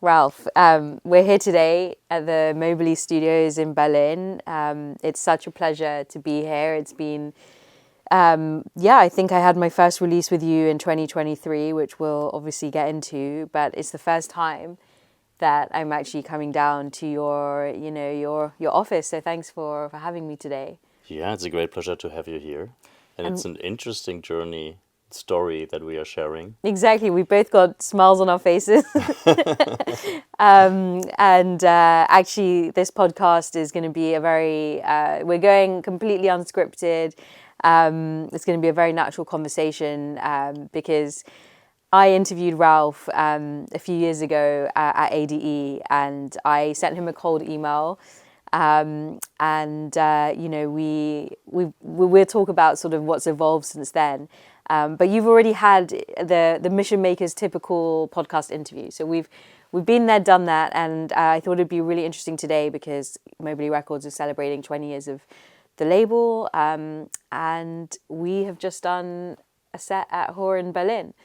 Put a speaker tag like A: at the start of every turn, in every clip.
A: Ralf, we're here today at the Mobilee studios in Berlin. It's such a pleasure to be here. It's been, I think I had my first release with you in 2023, which we'll obviously get into, but it's the first time that I'm actually coming down to your office. So thanks for having me today.
B: Yeah, it's a great pleasure to have you here. And it's an interesting story that we are sharing.
A: Exactly. We both got smiles on our faces. Actually, this podcast is going to be we're going completely unscripted. It's going to be a very natural conversation because I interviewed Ralf a few years ago at ADE, and I sent him a cold email. We'll talk about sort of what's evolved since then. But you've already had the Mission Makers typical podcast interview. So we've been there, done that, and I thought it'd be really interesting today because Mobilee Records is celebrating 20 years of the label, and we have just done a set at Hor in Berlin,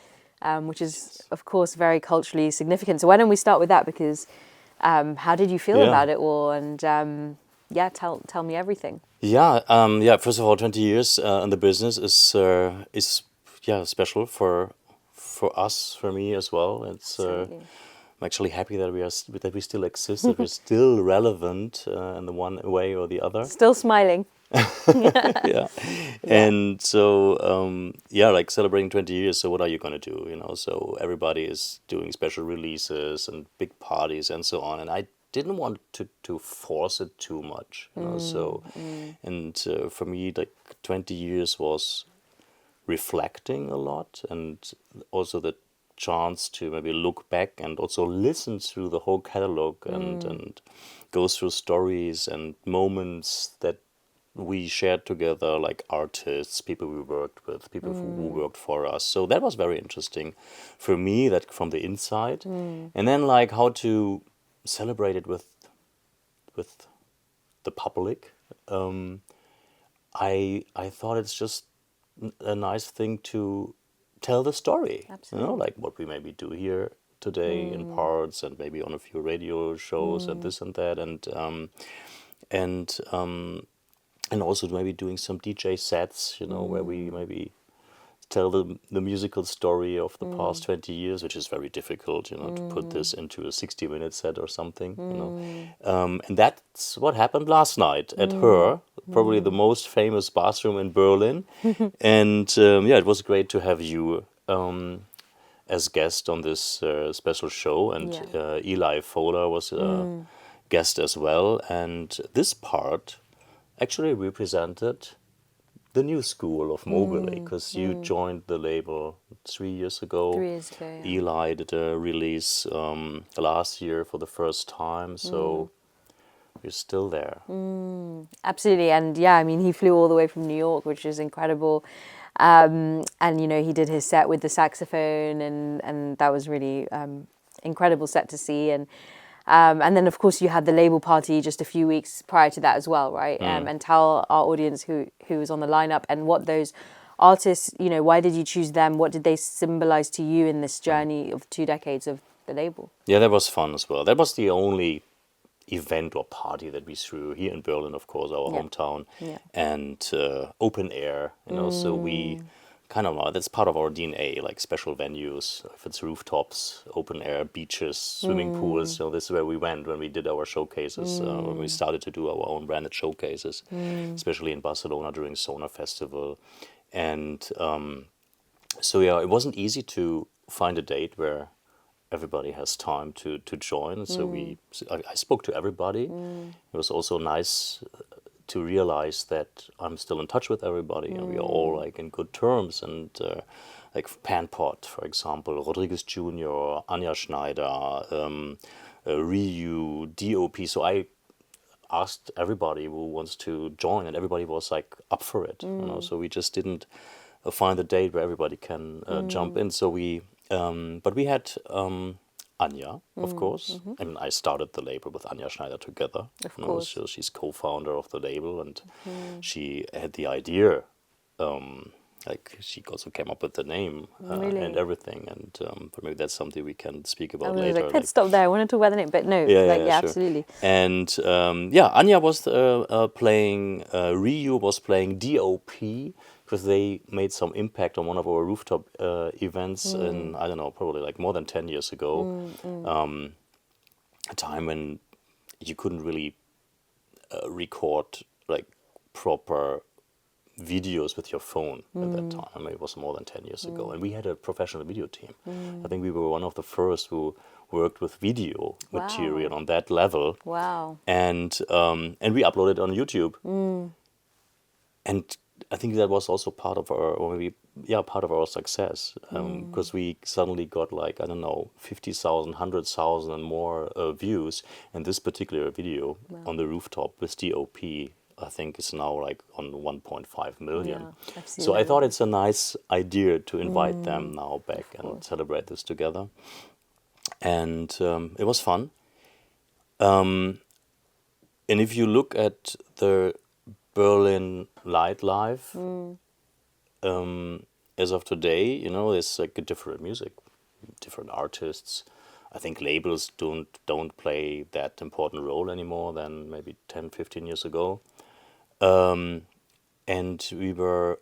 A: which is, of course, very culturally significant. So why don't we start with that? Because how did you feel about it all? And tell me everything.
B: First of all, 20 years in the business is special for us, for me as well. It's I'm actually happy that we still exist, that we're still relevant in the one way or the other.
A: Still smiling.
B: Yeah. And so like celebrating 20 years, so what are you going to do, so everybody is doing special releases and big parties and so on, and I didn't want to force it too much, for me, like 20 years was reflecting a lot, and also the chance to maybe look back and also listen through the whole catalog and go through stories and moments that we shared together, like artists, people we worked with, people who worked for us. So that was very interesting for me, that from the inside. And then like how to celebrate it with the public. I thought it's just a nice thing to tell the story.
A: Absolutely.
B: Like what we maybe do here today in parts, and maybe on a few radio shows and this and that, and also maybe doing some DJ sets, where we maybe tell the musical story of the past 20 years, which is very difficult, to put this into a 60-minute set or something, and that's what happened last night at Her, probably the most famous bathroom in Berlin. And it was great to have you as guest on this special show, and Eli Fowler was a guest as well, and this part actually represented the new school of Mobilee, because you joined the label 3 years ago.
A: 3 years ago, yeah.
B: Eli did a release last year for the first time, so you're still there.
A: Absolutely, and he flew all the way from New York, which is incredible. And he did his set with the saxophone, and that was really incredible set to see. And then, of course, you had the label party just a few weeks prior to that as well, right? And tell our audience who was on the lineup and what those artists, why did you choose them? What did they symbolize to you in this journey of 2 decades of the label?
B: Yeah, that was fun as well. That was the only event or party that we threw here in Berlin, of course, our hometown, and open air, so we kind of, that's part of our DNA, like special venues, if it's rooftops, open air, beaches, swimming pools. This is where we went when we did our showcases, when we started to do our own branded showcases, especially in Barcelona during Sonar Festival. And it wasn't easy to find a date where everybody has time to join. So I spoke to everybody. It was also nice to realize that I'm still in touch with everybody, and we are all like in good terms. And like Panpot, for example, Rodriguez Jr., Anja Schneider, Ryu, DOP. So I asked everybody who wants to join, and everybody was like up for it. So we just didn't find a date where everybody can jump in. So but we had Anja, of course. I mean, I started the label with Anja Schneider together.
A: Of course.
B: So she's co-founder of the label, and she had the idea like she also came up with the name
A: Really?
B: and everything. And but maybe that's something we can speak
A: I
B: about
A: was
B: later.
A: like, let's stop there. I want to talk about the name, but no,
B: Yeah,
A: yeah,
B: sure.
A: absolutely.
B: And Anja was playing, Ryu was playing DOP, because they made some impact on one of our rooftop events in, I don't know, probably like more than 10 years ago. A time when you couldn't really record like proper videos with your phone at that time. I mean, it was more than 10 years ago. And we had a professional video team. I think we were one of the first who worked with video material on that level.
A: Wow.
B: And we uploaded on YouTube. And I think that was also part of our, or maybe, part of our success. Because we suddenly got like, I don't know, 50,000, 100,000 and more views. And this particular video on the rooftop with DOP, I think is now like on 1.5 million.
A: Yeah, I've seen
B: So I
A: that
B: thought
A: one.
B: it's a nice idea to invite them now back and celebrate this together. And it was fun. And if you look at the Berlin nightlife, as of today, you know, there's like a different music, different artists. I think labels don't play that important role anymore than maybe 10, 15 years ago. And we were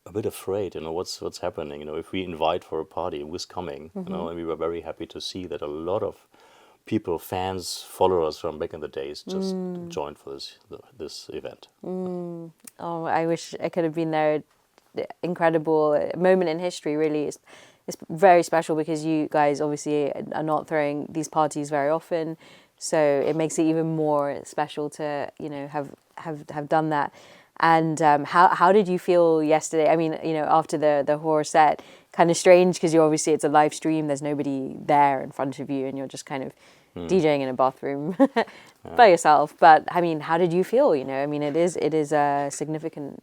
B: a bit afraid, you know, what's happening, you know, if we invite for a party, who's coming, you know, and we were very happy to see that a lot of people, fans, followers from back in the days just joined for this event.
A: Oh, I wish I could have been there. Incredible moment in history, really. It's very special because you guys obviously are not throwing these parties very often, so it makes it even more special to, you know, have done that. And how did you feel yesterday? I mean, you know, after the horror set, kind of strange because obviously it's a live stream. There's nobody there in front of you, and you're just kind of DJing in a bathroom by yourself. But I mean, how did you feel? You know, I mean, it is a significant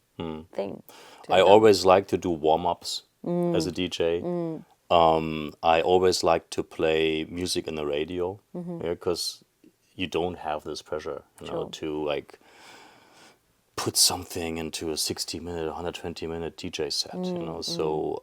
A: thing.
B: I always like to do warm-ups as a DJ. I always like to play music in the radio, because you don't have this pressure, you know, to like put something into a 60-minute, 120-minute DJ set, you know. So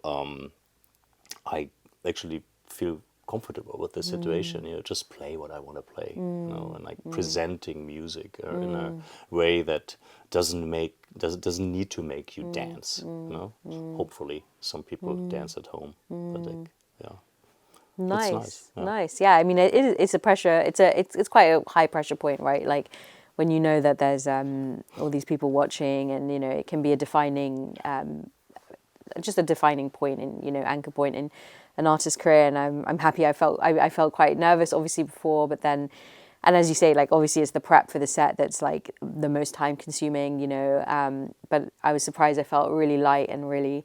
B: I actually feel comfortable with the situation, you know, just play what I want to play, you know, and like presenting music in a way that doesn't need to make you dance, you know. Hopefully some people dance at home, but like, yeah.
A: Nice,
B: Yeah.
A: nice. Yeah, I mean, it's a pressure. It's quite a high pressure point, right? Like when you know that there's all these people watching, and you know it can be a defining, just a defining point, and you know, anchor point in an artist's career. And I'm happy. I felt quite nervous, obviously before, but then, and as you say, like obviously it's the prep for the set that's like the most time consuming, you know. But I was surprised. I felt really light and really.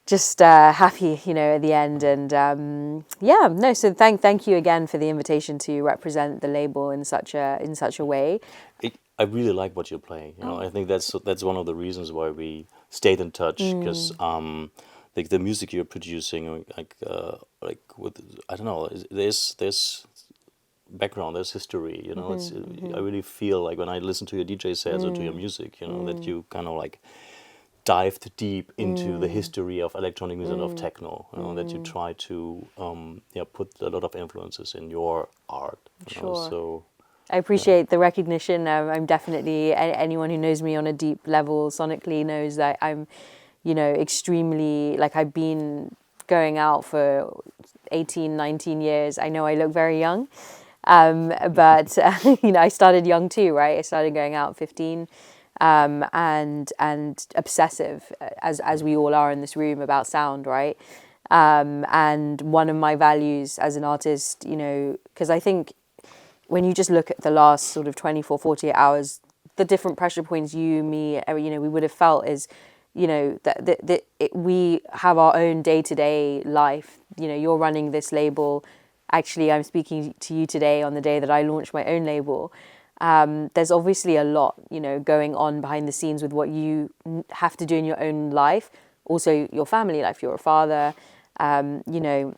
A: Just happy, you know, at the end, and no. So thank you again for the invitation to represent the label in such a way.
B: I really like what you're playing. You know, I think that's one of the reasons why we stayed in touch, because like the music you're producing, like with, I don't know, there's background, there's history. You know, I really feel like when I listen to your DJ sets or to your music, you know, that you kind of like dived deep into the history of electronic music and of techno, you know, that you try to put a lot of influences in your art. You know? So
A: I appreciate the recognition. I'm definitely, anyone who knows me on a deep level sonically knows that I'm, you know, extremely, like I've been going out for 18, 19 years. I know I look very young, but you know, I started young too, right? I started going out 15. And obsessive, as we all are in this room, about sound, right? And one of my values as an artist, you know, because I think when you just look at the last sort of 24, 48 hours, the different pressure points you, me, you know, we would have felt is, you know, that we have our own day-to-day life. You know, you're running this label. Actually, I'm speaking to you today on the day that I launched my own label. There's obviously a lot, you know, going on behind the scenes with what you have to do in your own life, also your family life. You're a father, you know,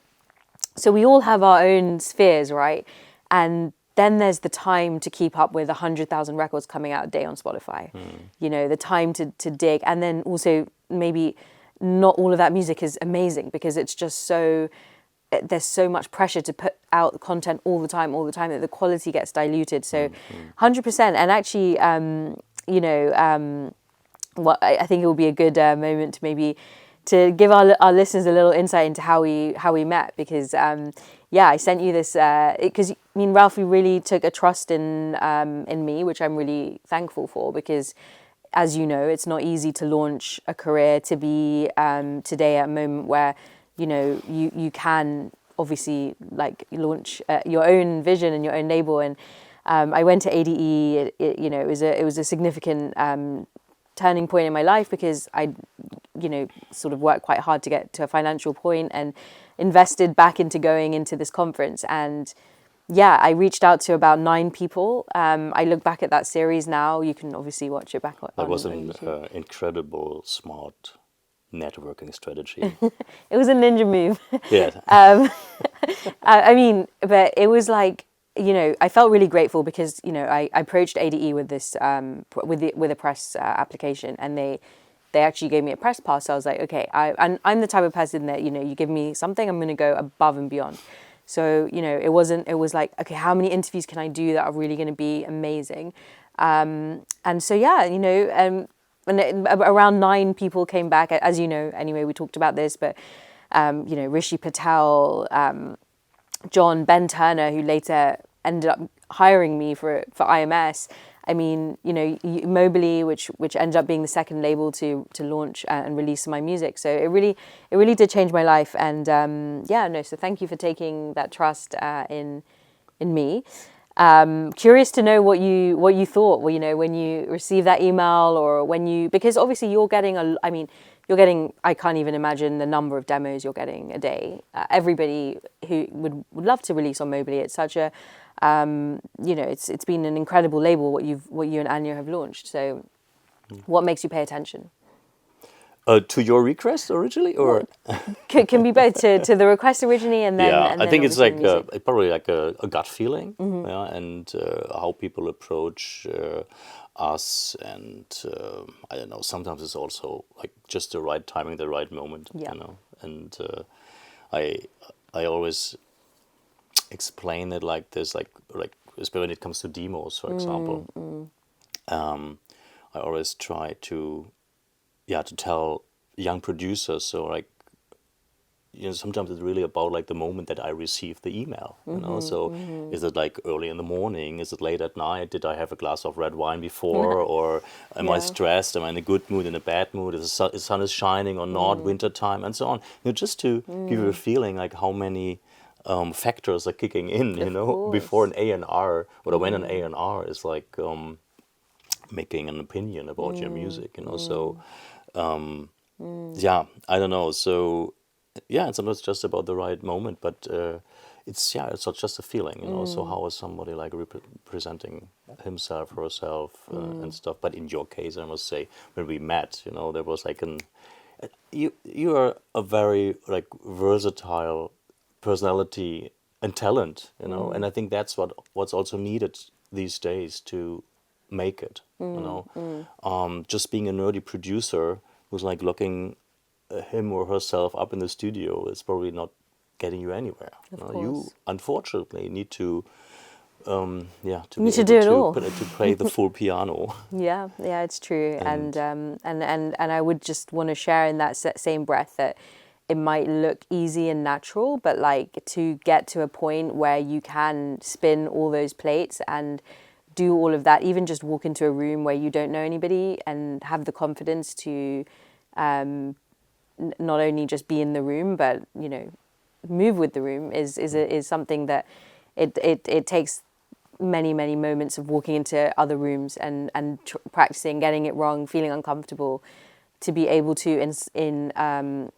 A: so we all have our own spheres, right? And then there's the time to keep up with 100,000 records coming out a day on Spotify. You know, the time to dig, and then also maybe not all of that music is amazing because it's just so, there's so much pressure to put out content all the time that the quality gets diluted. So 100%. And actually, you know, what I think it will be a good moment to maybe to give our listeners a little insight into how we met, because yeah, I sent you this because I mean, Ralf, you really took a trust in me, which I'm really thankful for, because as you know, it's not easy to launch a career, to be today at a moment where, you know, you can obviously like launch your own vision and your own label. And I went to ADE. You know, it was a significant turning point in my life, because I, you know, sort of worked quite hard to get to a financial point and invested back into going into this conference. And yeah, I reached out to about 9 people. I look back at that series now. You can obviously watch it back on
B: That was an
A: YouTube.
B: incredible, smart networking strategy.
A: It was a ninja move.
B: Yeah.
A: I mean, but it was like, you know, I felt really grateful because, you know, I approached ADE with this with a press application, and they actually gave me a press pass. So I was like, okay, I'm the type of person that, you know, you give me something, I'm going to go above and beyond. So, you know, it was like, okay, how many interviews can I do that are really going to be amazing? And so, yeah, you know, around 9 people came back, as you know, anyway, we talked about this, but, you know, Rishi Patel, John, Ben Turner, who later ended up hiring me for IMS. I mean, you know, Mobilee, which ended up being the second label to launch and release my music. So it really did change my life. And yeah, no. So thank you for taking that trust in me. Curious to know what you thought. Well, you know, when you received that email, or because obviously you're getting I can't even imagine the number of demos you're getting a day. Everybody who would love to release on Mobilee. It's such a you know, it's been an incredible label what you and Anja have launched. So what makes you pay attention?
B: To your request originally, or
A: can be both, to the request originally, and then
B: yeah,
A: and
B: I
A: then
B: think it's like
A: music.
B: probably like a gut feeling, yeah, and how people approach us, and I don't know. Sometimes it's also like just the right timing, the right moment,
A: Yeah.
B: you know. And I always explain it like this, like especially when it comes to demos, for example. I always try to tell young producers, so like, you know, sometimes it's really about like the moment that I receive the email, you know. So is it like early in the morning, is it late at night, did I have a glass of red wine before, or am I stressed, am I in a good mood, in a bad mood, is the sun is shining or not, winter time, and so on, you know, just to give you a feeling like how many factors are kicking in, you know, before an A&R, or when an A&R is like making an opinion about your music, you know. So yeah, I don't know. So yeah, and sometimes it's just about the right moment, but it's not just a feeling, you know. So how is somebody like representing himself or herself and stuff? But in your case, I must say, when we met, you know, there was like you are a very like versatile personality and talent, you know, and I think that's what's also needed these days to make it, you know. Just being a nerdy producer who's like looking him or herself up in the studio is probably not getting you anywhere. You know? You unfortunately need to to be
A: need to do it all.
B: to play the full piano.
A: Yeah, it's true. And I would just want to share in that same breath that it might look easy and natural, but like to get to a point where you can spin all those plates and do all of that, even just walk into a room where you don't know anybody and have the confidence to not only just be in the room, but, you know, move with the room is something that it takes many moments of walking into other rooms and practicing, getting it wrong, feeling uncomfortable, to be able to in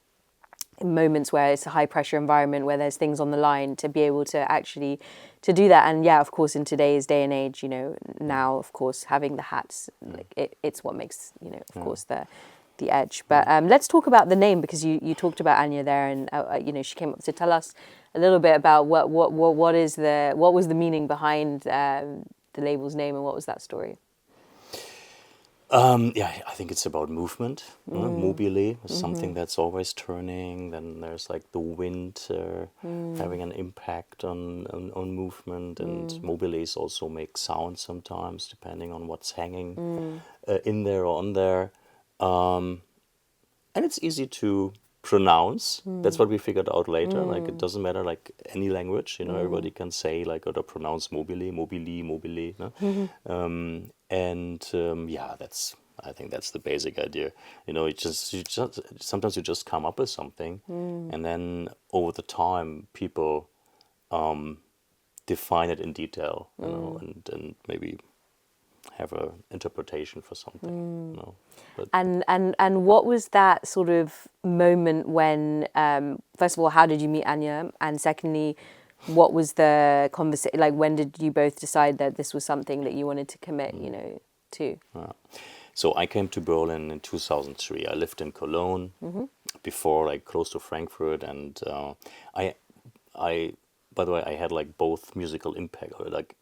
A: moments where it's a high pressure environment where there's things on the line, to be able to actually to do that. And yeah, of course, in today's day and age, you know, now of course having the hats, like it's what makes, you know, of course the edge. But let's talk about the name, because you talked about Anja there, and you know, she came up to tell us a little bit about what was the meaning behind the label's name, and what was that story?
B: I think it's about movement. Mobilee is something that's always turning. Then there's like the wind having an impact on movement, and mobilees also make sound sometimes, depending on what's hanging in there or on there. And it's easy to pronounce. That's what we figured out later. Like it doesn't matter like any language, everybody can say like or to pronounce Mobilee, Mobilee, Mobilee. No? I think that's the basic idea. Sometimes you just come up with something, and then over the time people define it in detail, and maybe have an interpretation for something. But
A: And what was that sort of moment when, first of all, how did you meet Anja? And secondly, what was the conversation, like when did you both decide that this was something that you wanted to commit, to?
B: So I came to Berlin in 2003. I lived in Cologne before, like close to Frankfurt, and I by the way, I had like both musical impact, or like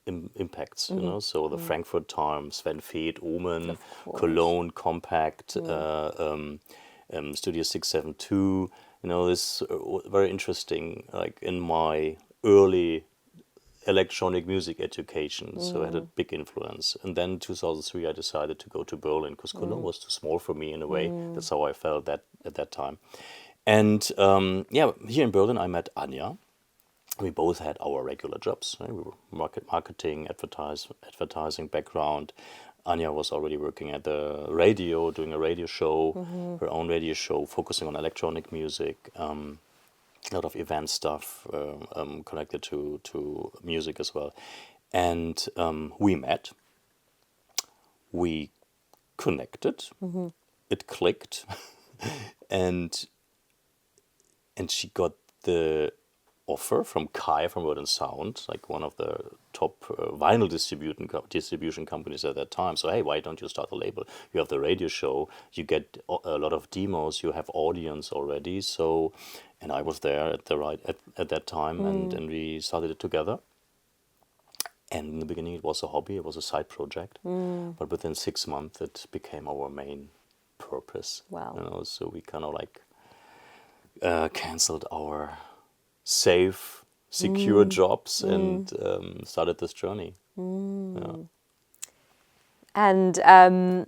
B: impacts, So the Frankfurt time, Sven Feth, Omen, Cologne, Compact, Studio 672. This very interesting. Like in my early electronic music education, so I had a big influence. And then 2003, I decided to go to Berlin because Cologne was too small for me in a way. That's how I felt that at that time. And here in Berlin, I met Anja. We both had our regular jobs. Right? We were marketing, advertising background. Anja was already working at the radio, doing a radio show, her own radio show, focusing on electronic music. A lot of event stuff connected to music as well. And we met. We connected. It clicked. and she got the offer from Kai from Word and Sound, like one of the top vinyl distribution companies at that time. So hey, why don't you start a label? You have the radio show, you get a lot of demos, you have audience already. So, and I was there at that time, and we started it together. And in the beginning, it was a hobby, it was a side project, but within 6 months, it became our main purpose.
A: Wow!
B: So we kind of like canceled our safe, secure jobs and started this journey.
A: And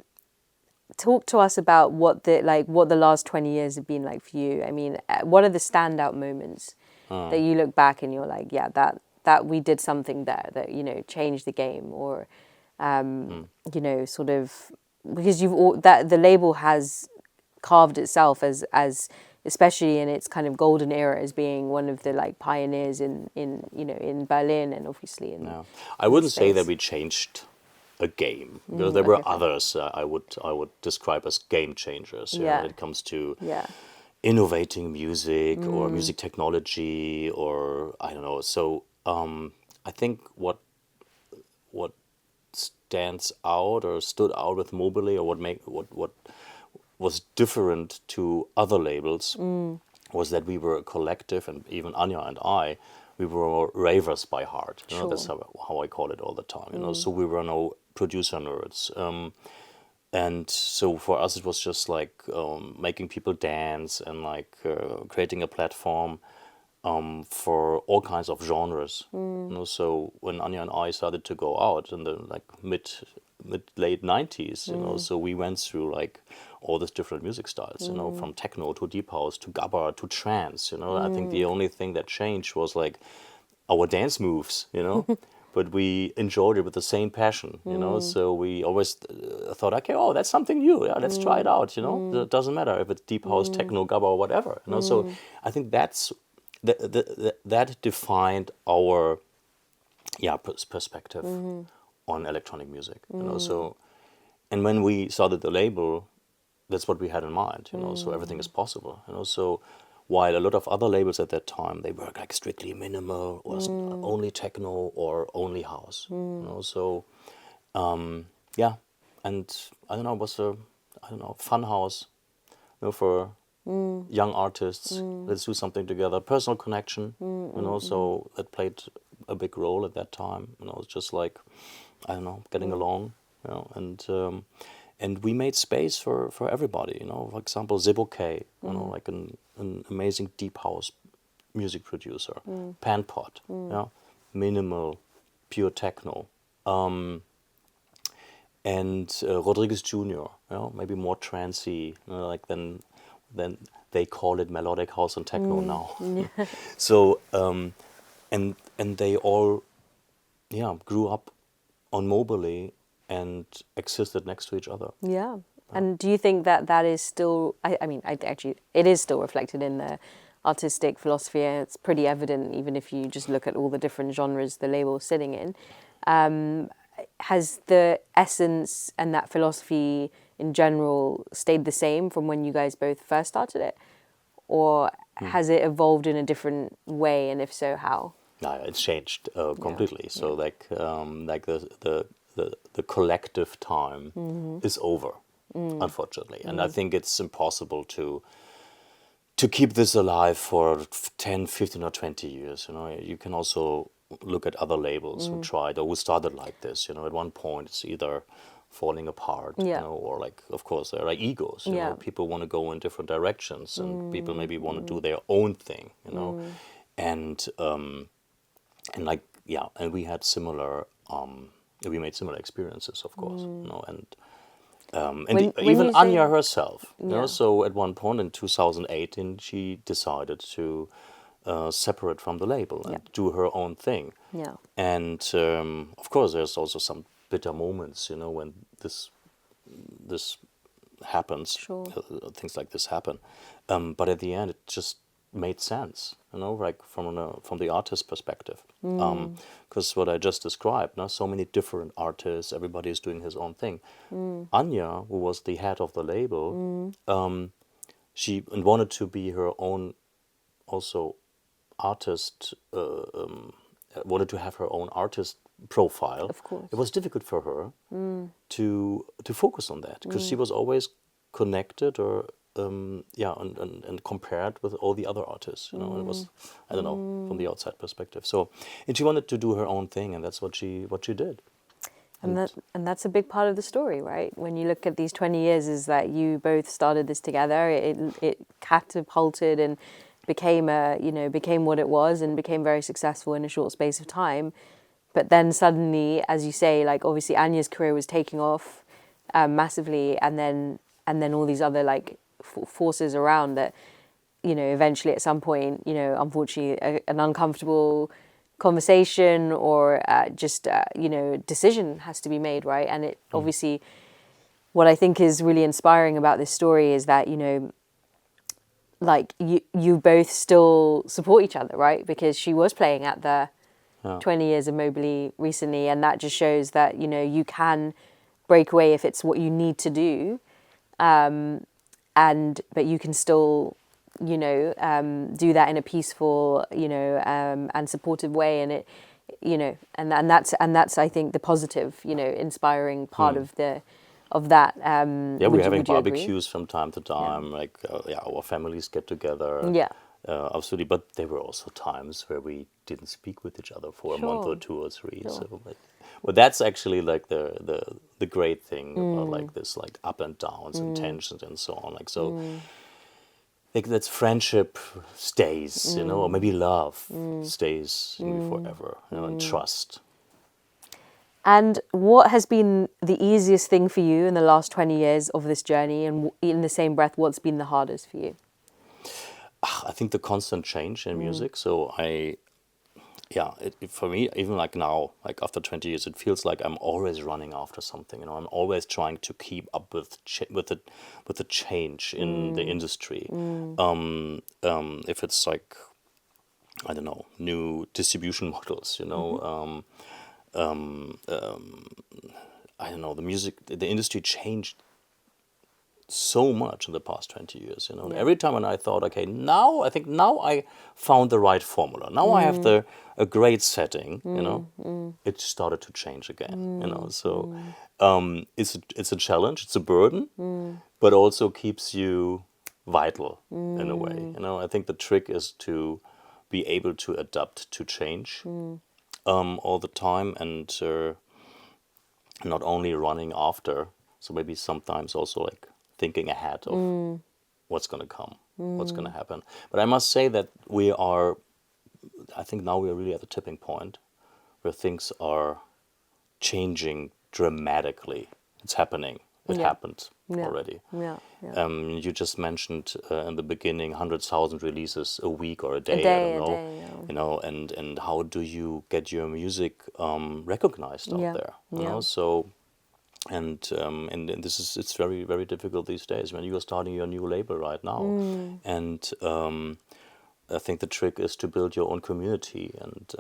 A: talk to us about what the last 20 years have been like for you. I mean, what are the standout moments that you look back and you're like, yeah, that we did something there that changed the game, or sort of, because the label has carved itself as especially in its kind of golden era, as being one of the like pioneers in Berlin, and obviously in.
B: No. I wouldn't say that we changed a game, because there were others I would describe as game changers when it comes to innovating music or music technology, or I don't know. So I think what stands out or stood out with Mobilee, or what was different to other labels, was that we were a collective, and even Anja and I, we were ravers by heart. That's how I call it all the time. So we were no producer nerds, and so for us it was just like making people dance and like creating a platform for all kinds of genres. So when Anja and I started to go out in the like late 90s, so we went through like all these different music styles, from techno to deep house to gabba to trance. I think the only thing that changed was like our dance moves, but we enjoyed it with the same passion, So we always thought, okay, oh, that's something new. Yeah, let's try it out. It doesn't matter if it's deep house, techno, gabba, or whatever. So I think that's that defined our perspective on electronic music. So, and when we started the label, that's what we had in mind. So everything is possible. So while a lot of other labels at that time, they were like strictly minimal, or only techno or only house. So and I don't know, it was a fun house, for young artists. Let's do something together. Personal connection, so that played a big role at that time. It's just like, I don't know, getting along, and we made space for everybody. For example, Zibo, like an amazing deep house music producer, Panpot, minimal, pure techno. And Rodriguez Jr., maybe more trancey, like then they call it melodic house and techno now. So and they all grew up on Mobilee and existed next to each other.
A: Yeah. And do you think that is still, I mean, actually, it is still reflected in the artistic philosophy. It's pretty evident, even if you just look at all the different genres the label is sitting in. Has the essence and that philosophy in general stayed the same from when you guys both first started it? Or has it evolved in a different way? And if so, how?
B: No, it's changed completely. So like the collective time is over, unfortunately. And I think it's impossible to keep this alive for 10, 15 or 20 years. You can also look at other labels who tried or who started like this. At one point it's either falling apart, or like, of course, there are egos. People want to go in different directions, and people maybe want to do their own thing. And like and we had similar. We made similar experiences, of course. And even Anja herself. So at one point in 2018, she decided to separate from the label and do her own thing.
A: Yeah.
B: And of course, there's also some bitter moments, when this happens.
A: Sure.
B: Things like this happen. But at the end, it just made sense, like from the artist perspective. Because what I just described, so many different artists, everybody is doing his own thing. Anja, who was the head of the label, she wanted to be her own also artist, wanted to have her own artist profile.
A: Of course.
B: It was difficult for her to focus on that, because she was always connected or and compared with all the other artists, and it was, I don't know, from the outside perspective. So, and she wanted to do her own thing, and that's what she did.
A: And that's a big part of the story, right? When you look at these 20 years, is that you both started this together. It catapulted and became became what it was, and became very successful in a short space of time. But then suddenly, as you say, like obviously Anja's career was taking off massively, and then all these other like forces around that, eventually at some point, unfortunately, an uncomfortable conversation or just decision has to be made, right? And it obviously, what I think is really inspiring about this story is that like you both still support each other, right? Because she was playing at the 20 years of Mobilee recently, and that just shows that you can break away if it's what you need to do, but you can still do that in a peaceful and supportive way, and it and that's I think the positive inspiring part of that.
B: We're having barbecues from time to time, like our families get together. Absolutely, but there were also times where we didn't speak with each other for a month or 2 or 3. Sure. So, but that's actually like the great thing about like this, like up and downs and tensions and so on. Like so, like that's friendship stays, or maybe love stays forever, and trust.
A: And what has been the easiest thing for you in the last 20 years of this journey? And in the same breath, what's been the hardest for you?
B: I think the constant change in music. So for me, even like now, like after 20 years, it feels like I'm always running after something. I'm always trying to keep up with the change in the industry. If it's like, I don't know, new distribution models, I don't know, the industry changed so much in the past 20 years, And every time when I thought, okay, now I found the right formula. Now I have a great setting, it started to change again, So it's a challenge, it's a burden, but also keeps you vital in a way. I think the trick is to be able to adapt to change all the time, and not only running after. So maybe sometimes also like thinking ahead of what's going to come, what's going to happen. But I must say that I think now we're really at the tipping point where things are changing dramatically. It's happening. It happened already.
A: Yeah.
B: You just mentioned in the beginning 100,000 releases a week or a day.
A: A
B: I don't know.
A: day.
B: And how do you get your music recognized out there? So. And it's very, very difficult these days when you are starting your new label right now. And I think the trick is to build your own community and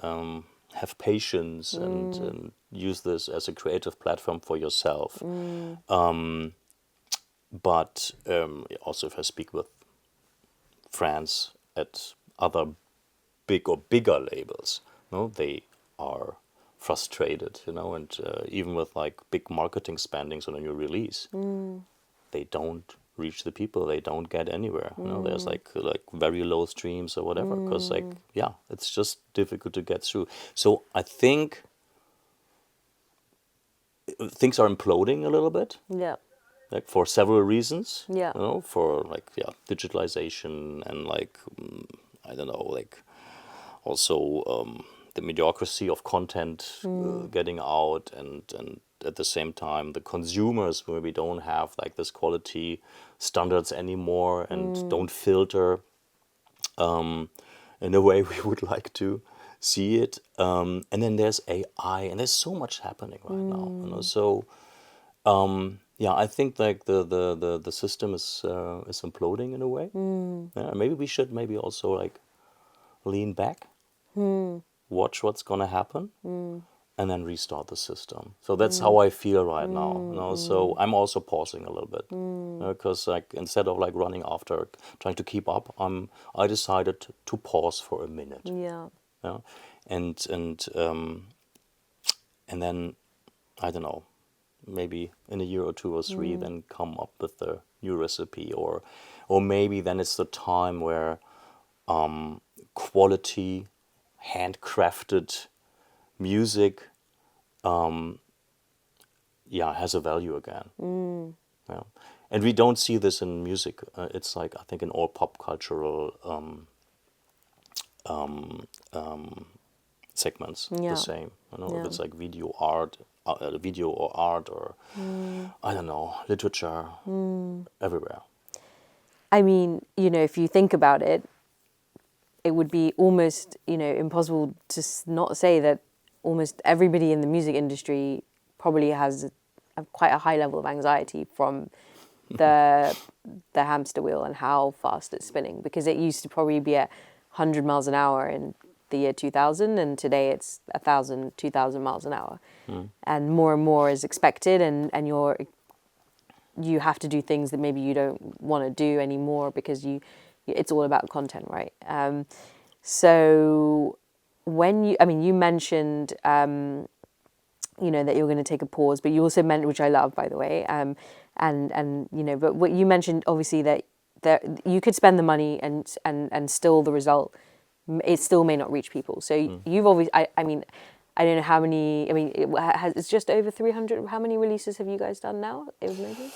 B: have patience and use this as a creative platform for yourself. But also, if I speak with friends at other big or bigger labels, they are frustrated, and even with like big marketing spendings on a new release, they don't reach the people, they don't get anywhere. There's like very low streams or whatever, because it's just difficult to get through. So I think things are imploding a little bit.
A: Yeah.
B: Like for several reasons.
A: Yeah.
B: For digitalization and I don't know, like also the mediocrity of content getting out, and at the same time the consumers maybe don't have like this quality standards anymore and don't filter in a way we would like to see it. And then there's AI, and there's so much happening right now. So I think like the system is imploding in a way. Maybe we should also like lean back, watch what's gonna happen, and then restart the system. So that's how I feel right now. So I'm also pausing a little bit, because like instead of like running after trying to keep up, I decided to pause for a minute.
A: Yeah.
B: And then I don't know, maybe in a year or two or three, then come up with a new recipe, or maybe then it's the time where quality, handcrafted music has a value again. And we don't see this in music. It's like, I think in all pop cultural segments, the same. If it's like video or art, or I don't know, literature, everywhere.
A: I mean, if you think about it, it would be almost, impossible to not say that almost everybody in the music industry probably has quite a high level of anxiety from the hamster wheel and how fast it's spinning, because it used to probably be at 100 miles an hour in the year 2000, and today it's 1,000, 2,000 miles an hour. And more is expected, and you have to do things that maybe you don't want to do anymore because it's all about content, right? So when you mentioned that you're going to take a pause, but you also meant, which I love, by the way, but what you mentioned, obviously, that you could spend the money and still the result, it still may not reach people. So you've always, I don't know how many, it's just over 300. How many releases have you guys done now? Maybe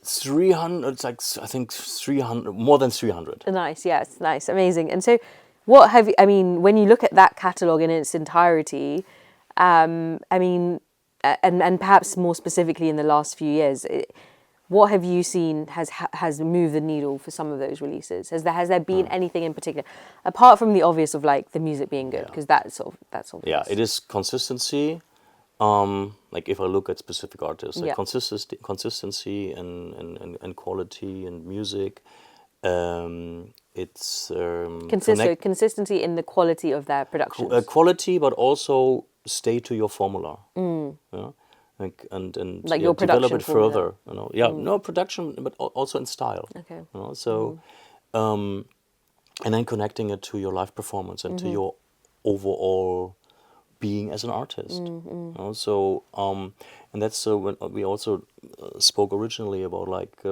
B: 300. It's like, I think 300, more than 300.
A: Nice, yeah, it's nice, amazing. And so, what have you? When you look at that catalog in its entirety, and perhaps more specifically in the last few years, what have you seen has moved the needle for some of those releases? Has there been anything in particular, apart from the obvious of like the music being good, because that's obvious.
B: Yeah, it is consistency. Like if I look at specific artists, like consistency and quality and music. It's
A: consistency in the quality of their productions.
B: Quality, but also stay to your formula. And
A: like your
B: develop it
A: formula.
B: further. No production, but also in style.
A: Okay.
B: So, and then connecting it to your live performance and to your overall being as an artist. So, and that's when we also spoke originally about like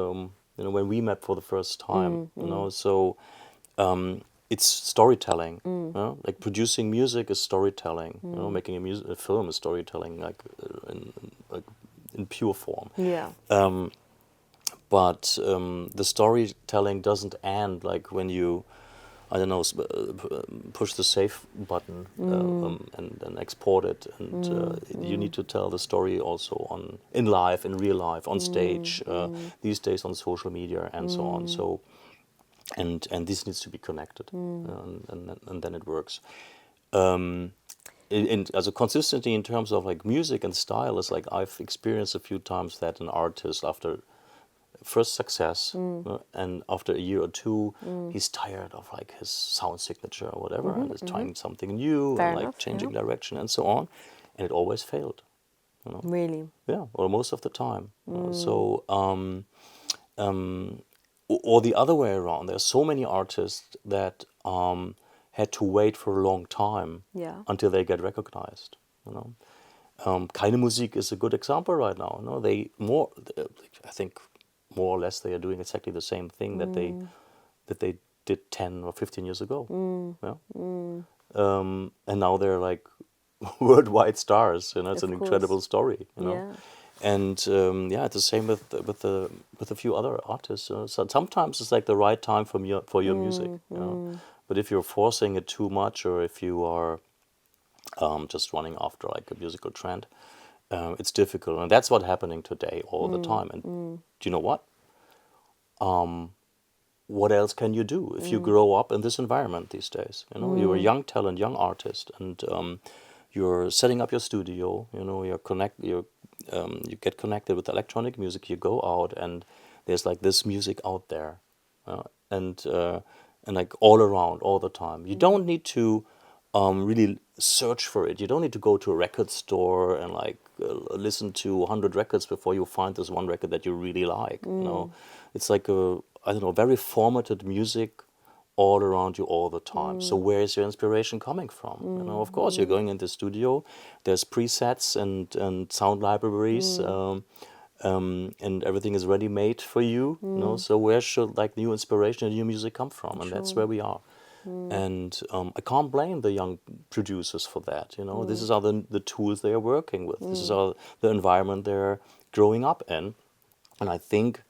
B: you know, when we met for the first time, you know. So it's storytelling, you know? Like producing music is storytelling, you know, making a film is storytelling, like in pure form.
A: Yeah.
B: But the storytelling doesn't end like when you, I don't know, push the save button and then export it. And you need to tell the story also in life, in real life, on stage, these days on social media and so on. So, and this needs to be connected, and then it works. As a consistency in terms of like music and style is like I've experienced a few times that an artist after first success and after a year or two he's tired of like his sound signature or whatever and is trying something new
A: Fair
B: and like
A: enough,
B: changing
A: yeah.
B: direction and so on, and it always failed, you know.
A: Really?
B: Yeah, or most of the time. Or the other way around, there's so many artists that had to wait for a long time
A: Yeah.
B: until they get recognized, you know. Keine Musik is a good example right now. You know, I think more or less they are doing exactly the same thing that they did 10 or 15 years ago. Yeah. And now they're like worldwide stars. You know, it's
A: Of
B: an
A: course.
B: incredible story. You know,
A: Yeah.
B: and yeah, it's the same with a few other artists. You know? So sometimes it's like the right time for your music. You know, but if you're forcing it too much, or if you are just running after like a musical trend, it's difficult, and that's what's happening today all the time. And do you know what? What else can you do if you grow up in this environment these days? You know, you're a young talent, young artist, and you're setting up your studio. You know, you get connected with electronic music. You go out, and there's like this music out there, and like all around, all the time. You don't need to really search for it. You don't need to go to a record store and like listen to 100 records before you find this one record that you really like. You know, it's like I don't know, very formatted music all around you all the time. So where is your inspiration coming from? You know, of course, you're going in the studio. There's presets and sound libraries. And everything is ready made for you. You know, so where should like new inspiration and new music come from? And that's where we are. And I can't blame the young producers for that. You know, this is the tools they are working with. This is the environment they're growing up in. And I think,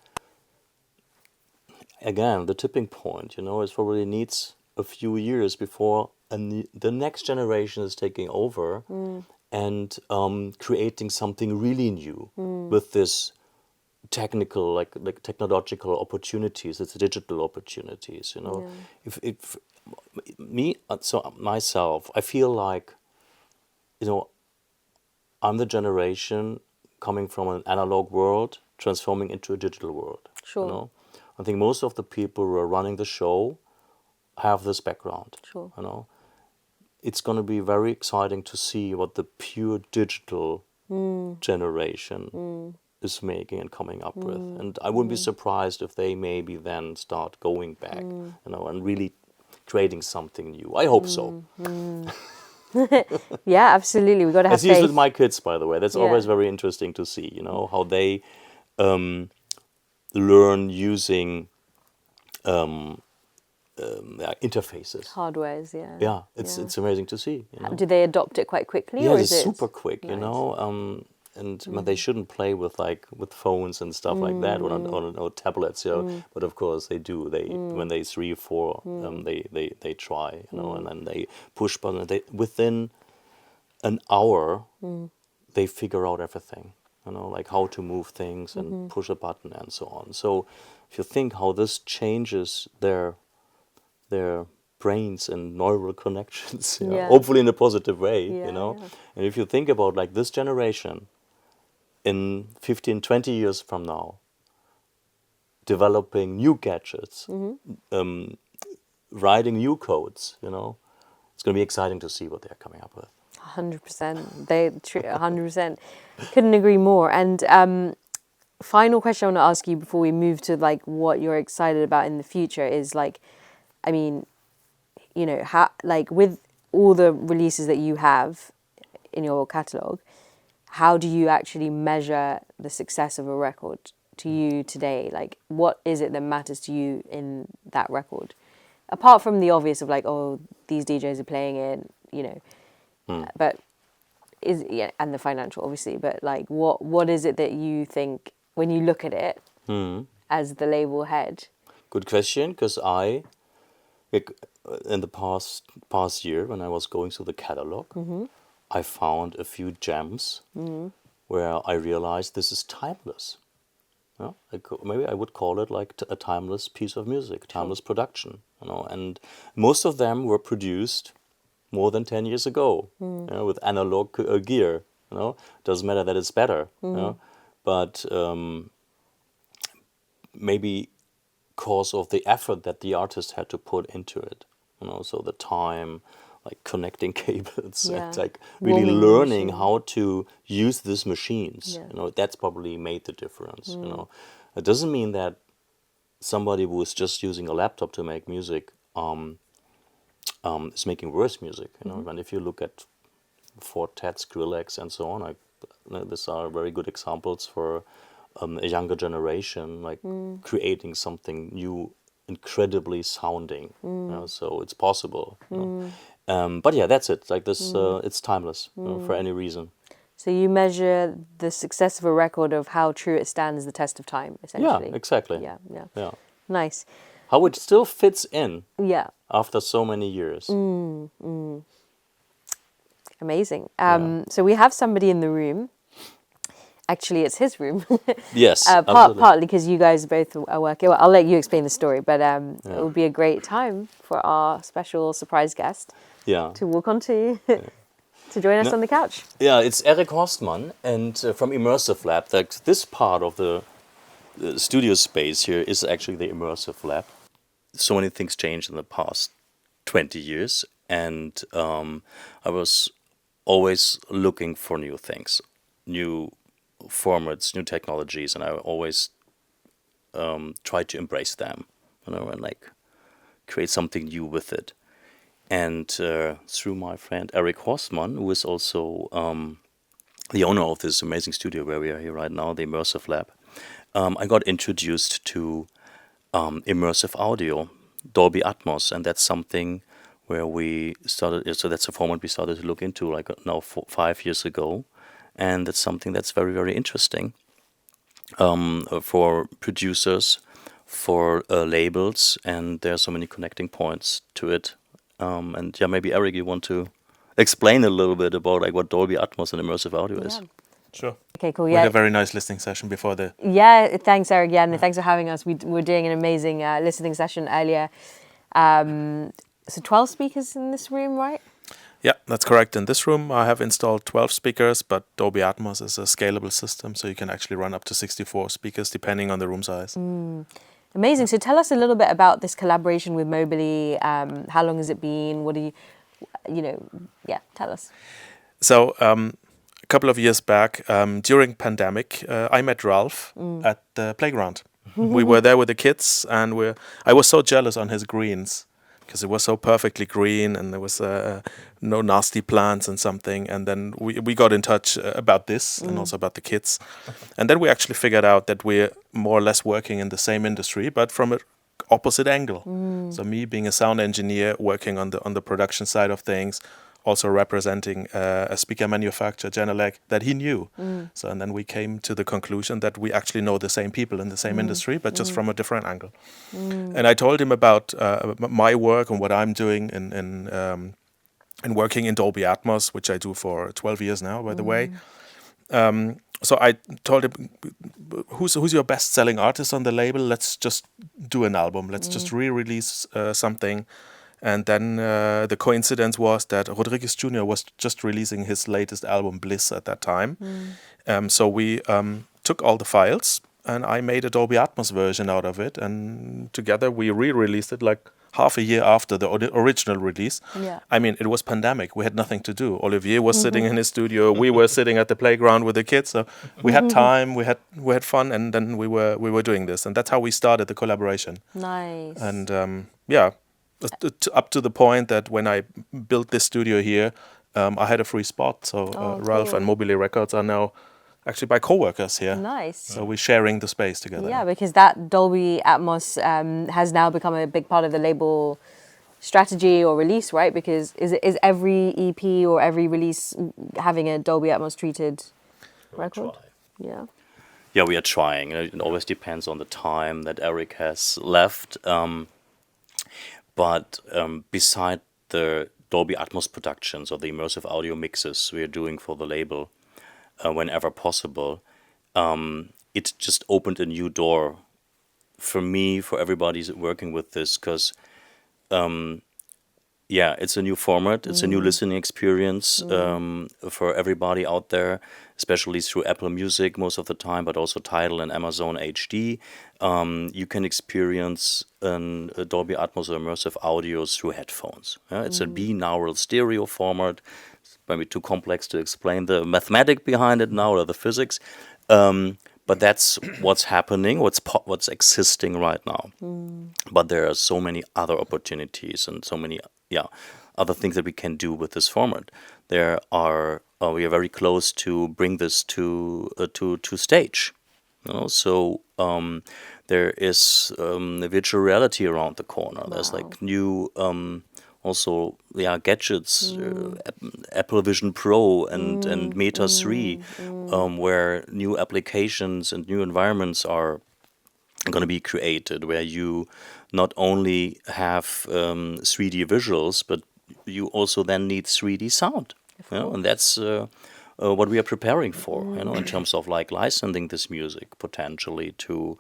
B: again, the tipping point, you know, is probably needs a few years before the next generation is taking over and creating something really new with this technical, like technological opportunities. It's digital opportunities, you know. If myself, I feel like, you know, I'm the generation coming from an analog world transforming into a digital world.
A: Sure.
B: You know, I think most of the people who are running the show have this background.
A: Sure.
B: You know, it's going to be very exciting to see what the pure digital generation is making and coming up with. And I wouldn't be surprised if they maybe then start going back, you know, and really creating something new. I hope so.
A: Yeah, absolutely. We got to have
B: As is
A: faith.
B: with my kids, by the way. That's
A: Yeah.
B: always very interesting to see, you know, how they learn using interfaces.
A: Hardwares, yeah.
B: Yeah, it's amazing to see. You know?
A: Do they adopt it quite quickly,
B: Yeah,
A: or
B: it's
A: is it
B: super quick, you
A: Nice.
B: know. And but they shouldn't play with phones and stuff like that or tablets, you know. But of course they do. They when they 3 or 4, they try, you know, and then they push button. They within an hour they figure out everything, you know, like how to move things and push a button and so on. So if you think how this changes their brains and neural connections, you know,
A: Yeah.
B: hopefully in a positive way,
A: Yeah,
B: you know.
A: yeah.
B: And if you think about like this generation in 15, 20 years from now, developing new gadgets, writing new codes, you know, it's going to be exciting to see what they're coming up with.
A: 100%. 100%. Couldn't agree more. And final question I want to ask you before we move to like what you're excited about in the future is like, I mean, you know, how like with all the releases that you have in your catalog, how do you actually measure the success of a record? to you today? Like, what is it that matters to you in that record? Apart from the obvious of like, oh, these DJs are playing it, you know, but and the financial, obviously. But like, what is it that you think when you look at it as the label head?
B: Good question, because in the past year, when I was going through the catalog, I found a few gems where I realized this is timeless. Yeah? Maybe I would call it like a timeless piece of music, timeless production. You know, and most of them were produced more than 10 years ago, you know, with analog gear. You know, doesn't matter that it's better, you know, but maybe because of the effort that the artist had to put into it, you know, so the time, like connecting cables and like really
A: Warming
B: learning
A: machine.
B: how to use these machines, you know, that's probably made the difference. You know, it doesn't mean that somebody who is just using a laptop to make music is making worse music. You know, and if you look at Fortet, Skrillex, and so on, these are very good examples for a younger generation, like creating something new, incredibly sounding. You know, so it's possible. You know. But yeah, that's it. Like this, it's timeless for any reason.
A: So you measure the success of a record of how true it stands the test of time, essentially.
B: Yeah, exactly.
A: Yeah. Nice.
B: How it still fits in
A: Yeah.
B: after so many years.
A: Amazing. So we have somebody in the room. Actually, it's his room.
B: Yes, absolutely.
A: Partly because you guys both are working. Well, I'll let you explain the story, but it will be a great time for our special surprise guest to walk onto to join us on the couch.
B: Yeah, it's Ralf Kollmann, and from Immersive Lab. This part of the studio space here is actually the Immersive Lab. So many things changed in the past 20 years, and I was always looking for new things, new formats, new technologies, and I always tried to embrace them, you know, and like create something new with it. And through my friend Ralf Kollmann, who is also the owner of this amazing studio where we are here right now, the Immersive Lab, I got introduced to immersive audio, Dolby Atmos, and that's something where we started. So that's a format we started to look into like now 5 years ago, and that's something that's very, very interesting for producers, for labels, and there are so many connecting points to it. And yeah, maybe Eric, you want to explain a little bit about like what Dolby Atmos and immersive audio is?
C: Sure.
A: Okay, cool.
C: We had a very nice listening session before the...
A: Yeah, thanks, Eric. Yeah, and thanks for having us. We were doing an amazing listening session earlier. So 12 speakers in this room, right?
C: Yeah, that's correct. In this room, I have installed 12 speakers, but Dolby Atmos is a scalable system, so you can actually run up to 64 speakers depending on the room size.
A: Amazing. So tell us a little bit about this collaboration with Mobilee. How long has it been? What do you tell us.
C: So a couple of years back, during pandemic, I met Ralf at the playground. We were there with the kids, and I was so jealous on his greens because it was so perfectly green and there was no nasty plants and something. And then we got in touch about this and also about the kids. And then we actually figured out that we're more or less working in the same industry, but from an opposite angle. So me being a sound engineer working on the production side of things, also representing a speaker manufacturer, Genelec, that he knew. So and then we came to the conclusion that we actually know the same people in the same industry, but just from a different angle. And I told him about my work and what I'm doing in working in Dolby Atmos, which I do for 12 years now, by the way. So I told him, who's your best-selling artist on the label? Let's just do an album. Let's just re-release something. And then the coincidence was that Rodriguez Jr. was just releasing his latest album, Bliss, at that time. So we took all the files, and I made a Dolby Atmos version out of it. And together we re-released it like half a year after the original release.
A: Yeah.
C: I mean, it was pandemic. We had nothing to do. Olivier was sitting in his studio. We were sitting at the playground with the kids. So we had time. We had fun, and then we were doing this. And that's how we started the collaboration.
A: Nice.
C: And up to the point that when I built this studio here, I had a free spot. So Ralf
A: cool.
C: and Mobilee Records are now actually by co-workers here.
A: Nice.
C: So we're sharing the space together.
A: Yeah, because that Dolby Atmos has now become a big part of the label strategy or release, right? Because is every EP or every release having a Dolby Atmos treated record? Yeah.
B: Yeah, we are trying. It always depends on the time that Eric has left. But beside the Dolby Atmos productions or the immersive audio mixes we are doing for the label, whenever possible, it just opened a new door for me, for everybody working with this, because yeah, it's a new format. It's a new listening experience for everybody out there, especially through Apple Music most of the time, but also Tidal and Amazon HD. You can experience a Dolby Atmos or immersive audio through headphones. It's a binaural stereo format. It's maybe too complex to explain the mathematics behind it now or the physics. But that's what's happening, what's existing right now. But there are so many other opportunities and so many other things that we can do with this format. There are we are very close to bring this to stage. So there is virtual reality around the corner. There's like new also gadgets, Apple Vision Pro and Meta 3, where new applications and new environments are going to be created, where you not only have 3D visuals, but you also then need 3D sound. And that's what we are preparing for, in terms of like licensing this music potentially to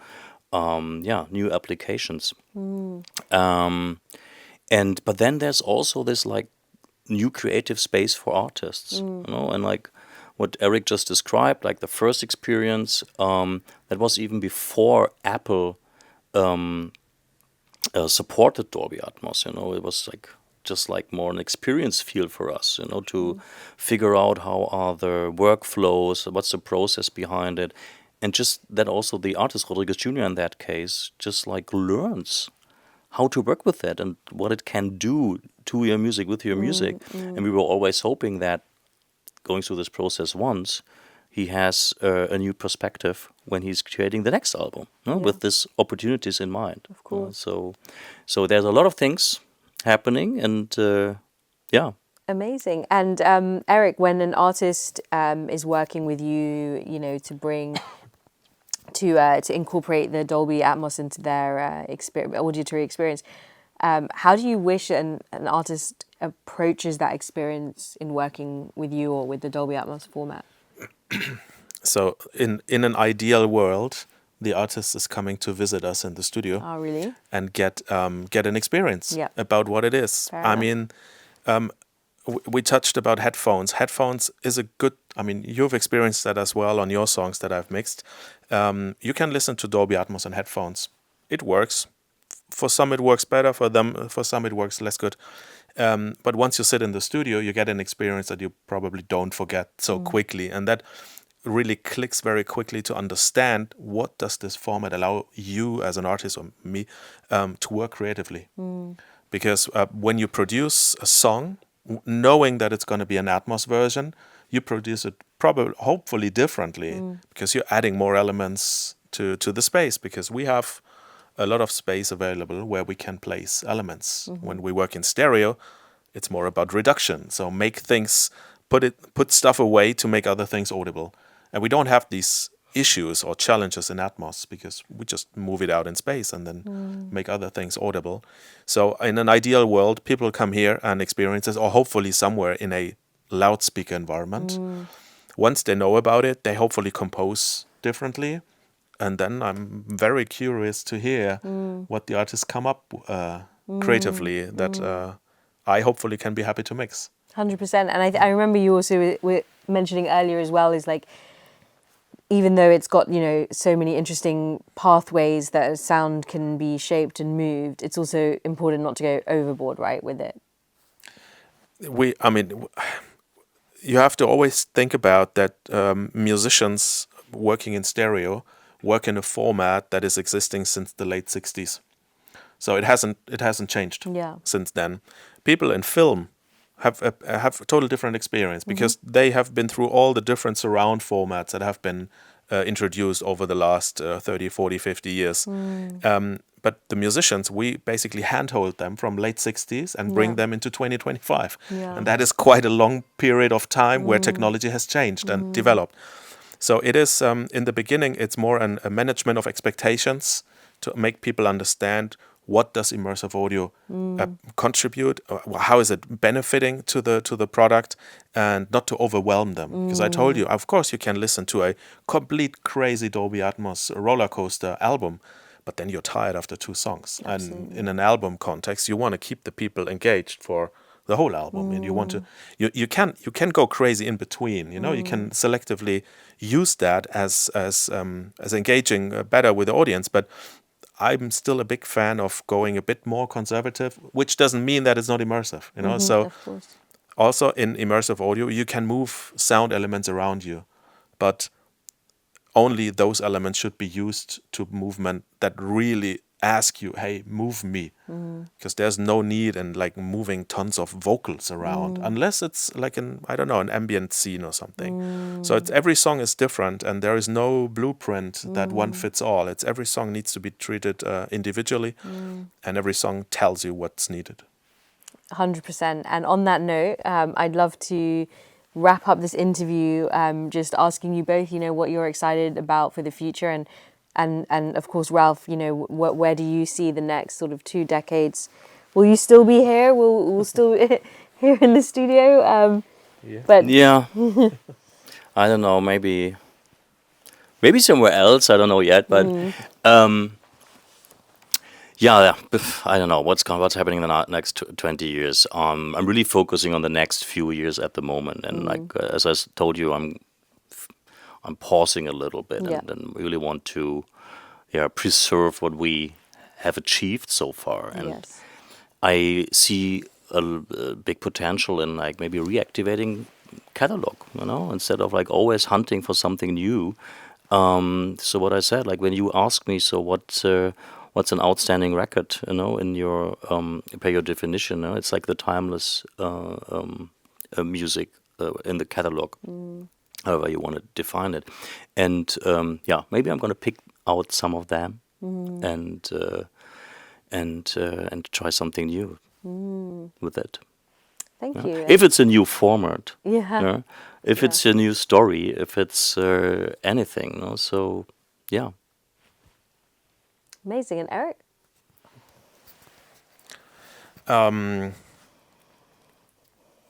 B: new applications. But then there's also this like new creative space for artists, and like what Eric just described, like the first experience, that was even before Apple supported Dolby Atmos. It was like just like more an experience field for us, to figure out how are the workflows, what's the process behind it, and just that also the artist Rodriguez Jr. in that case just like learns how to work with that and what it can do to your music, with your music. And we were always hoping that going through this process once, he has a new perspective when he's creating the next album, with these opportunities in mind.
A: Of course.
B: So there's a lot of things happening, and
A: Amazing. And Eric, when an artist is working with you, to bring to incorporate the Dolby Atmos into their auditory experience, how do you wish an artist approaches that experience in working with you or with the Dolby Atmos format?
C: So in an ideal world, the artist is coming to visit us in the studio.
A: Oh, really?
C: And get an experience about what it is.
A: Fair enough.
C: We touched about headphones. Headphones is a good, you've experienced that as well on your songs that I've mixed. You can listen to Dolby Atmos on headphones. It works. For some it works better, for some it works less good. But once you sit in the studio, you get an experience that you probably don't forget so quickly. And that really clicks very quickly to understand what does this format allow you as an artist or me to work creatively. Because when you produce a song, knowing that it's going to be an Atmos version, you produce it hopefully differently, because you're adding more elements to the space, because we have a lot of space available where we can place elements. When we work in stereo, it's more about reduction. So make things, put stuff away to make other things audible. And we don't have these issues or challenges in Atmos, because we just move it out in space and then make other things audible. So in an ideal world, people come here and experience it, or hopefully somewhere in a loudspeaker environment. Once they know about it, they hopefully compose differently. And then I'm very curious to hear what the artists come up creatively that I hopefully can be happy to mix.
A: 100%. And I remember you also were mentioning earlier as well, is like, even though it's got, so many interesting pathways that a sound can be shaped and moved, it's also important not to go overboard, right, with it.
C: You have to always think about that musicians working in stereo work in a format that is existing since the late 60s. So it hasn't changed since then. People in film have a total different experience because they have been through all the different surround formats that have been introduced over the last 30, 40, 50 years. But the musicians, we basically handhold them from late 60s and bring them into 2025. And that is quite a long period of time where technology has changed and developed. So it is, in the beginning, it's more a management of expectations to make people understand what does immersive audio contribute, how is it benefiting to the product, and not to overwhelm them. Because I told you, of course, you can listen to a complete crazy Dolby Atmos roller coaster album, but then you're tired after 2 songs.
A: Absolutely.
C: And in an album context, you want to keep the people engaged for the whole album, and you want to you can go crazy in between. You can selectively use that as engaging better with the audience, but I'm still a big fan of going a bit more conservative, which doesn't mean that it's not immersive, So
A: Of course.
C: also in immersive audio, you can move sound elements around you, but only those elements should be used to movement that really ask you, hey, move me. Because there's no need in like moving tons of vocals around, unless it's like an ambient scene or something. So every song is different, and there is no blueprint that one fits all. Every song needs to be treated individually, and every song tells you what's needed.
A: 100%. And on that note, I'd love to wrap up this interview just asking you both, what you're excited about for the future, and of course, Ralf, where do you see the next sort of 2 decades? Will you still be here? We'll still be here in the studio? But
B: Yeah. I don't know, maybe somewhere else, I don't know yet, but yeah, I don't know what's happening in the next 20 years. I'm really focusing on the next few years at the moment, and like as I told you, I'm pausing a little bit and really want to preserve what we have achieved so far, and I see a big potential in like maybe reactivating catalog, instead of like always hunting for something new. So what I said, like when you ask me, so what's an outstanding record, in your per your definition, it's like the timeless music in the catalog, however you want to define it. And maybe I'm going to pick out some of them and try something new with it.
A: Thank you.
B: If it's a new format, if
A: Yeah.
B: it's a new story, if it's anything, so yeah.
A: Amazing. And Eric?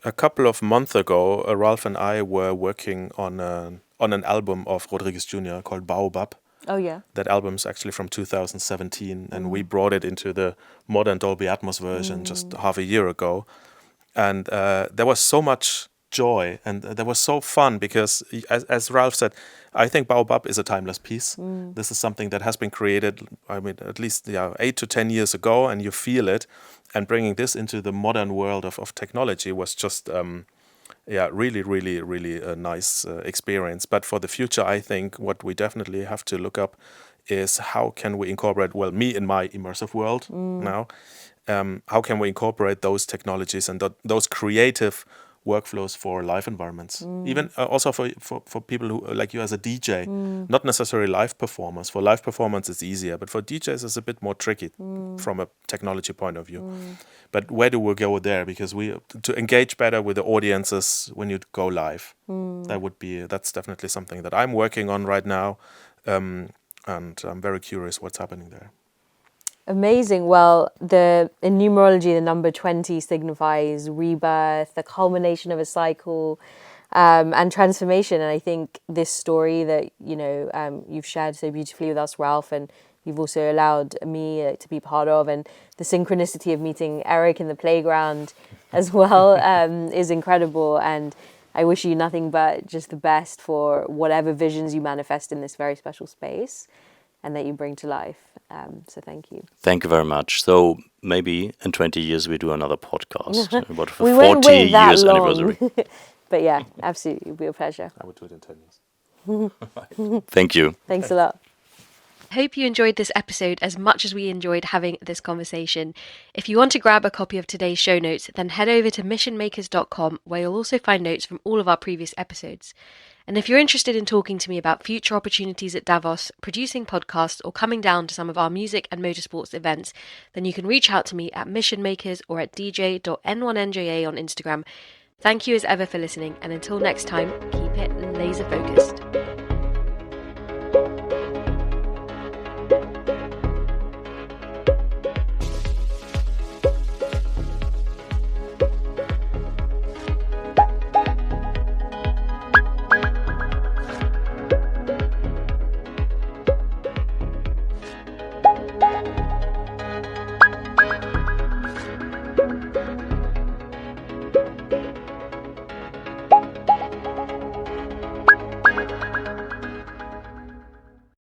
C: A couple of months ago, Ralf and I were working on an album of Rodriguez Jr. called Baobab.
A: Oh, yeah.
C: That album's actually from 2017, and we brought it into the modern Dolby Atmos version just half a year ago. And there was so much joy, and there was so fun because, as Ralf said, I think Baobab is a timeless piece. This is something that has been created, at least 8 to 10 years ago, and you feel it. And bringing this into the modern world of technology was just, really, really, really a nice experience. But for the future, I think what we definitely have to look up is how can we incorporate, me in my immersive world now, how can we incorporate those technologies and those creative workflows for live environments, even also for people who like you as a DJ, not necessarily live performers. For live performance it's easier, but for DJs it's a bit more tricky from a technology point of view. But where do we go there? Because to engage better with the audiences when you go live, that's definitely something that I'm working on right now, and I'm very curious what's happening there.
A: Amazing. Well, in numerology, the number 20 signifies rebirth, the culmination of a cycle, and transformation. And I think this story that you've shared so beautifully with us, Ralf, and you've also allowed me to be part of, and the synchronicity of meeting Eric in the playground as well, is incredible. And I wish you nothing but just the best for whatever visions you manifest in this very special space and that you bring to life. So thank you.
B: Thank you very much. So maybe in 20 years we do another podcast about the
A: We
B: 40
A: won't wait that
B: years
A: long.
B: anniversary.
A: But yeah, absolutely. It'll be a pleasure.
C: I would do it in 10 years.
B: Thank you.
A: Thanks a lot. Hope you enjoyed this episode as much as we enjoyed having this conversation. If you want to grab a copy of today's show notes, then head over to missionmakers.com, where you'll also find notes from all of our previous episodes. And if you're interested in talking to me about future opportunities at Davos, producing podcasts, or coming down to some of our music and motorsports events, then you can reach out to me at Mission Makers or at dj.n1nja on Instagram. Thank you as ever for listening, and until next time, keep it laser focused.